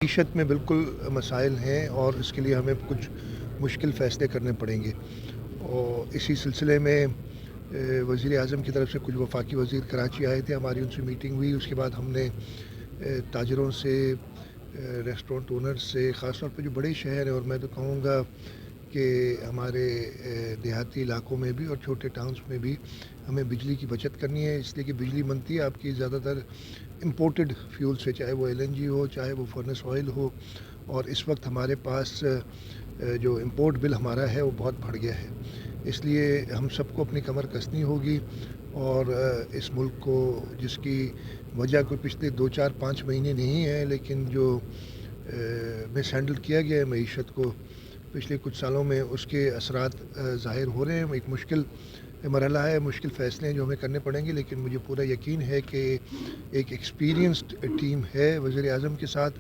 मईशत में बिल्कुल मसाइल हैं और इसके लिए हमें कुछ मुश्किल फ़ैसले करने पड़ेंगे और इसी सिलसिले में वज़ीर आज़म की तरफ से कुछ वफाकी वज़ीर कराची आए थे, हमारी उनसे मीटिंग हुई। उसके बाद हमने ताजरों से, रेस्टोरेंट ओनर्स से, ख़ास तौर पे जो बड़े शहर हैं और मैं तो कहूँगा कि हमारे देहाती इलाकों में भी और छोटे टाउन्स में भी हमें बिजली की बचत करनी है, इसलिए कि बिजली बनती है आपकी ज़्यादातर इम्पोर्टेड फ्यूल से, चाहे वो एलएनजी हो, चाहे वो फर्नेस ऑयल हो। और इस वक्त हमारे पास जो इम्पोर्ट बिल हमारा है वो बहुत बढ़ गया है। इसलिए हम सबको अपनी कमर कसनी होगी और इस मुल्क को, जिसकी वजह कोई पिछले 2 4 5 महीने नहीं है, लेकिन जो मिस हैंडल किया गया है मईशत को पिछले कुछ सालों में, उसके असरात ज़ाहिर हो रहे हैं। एक मुश्किल मरहला है, मुश्किल फ़ैसले हैं जो हमें करने पड़ेंगे, लेकिन मुझे पूरा यकीन है कि एक एक्सपीरियंस्ड टीम है वज़ीर आज़म के साथ।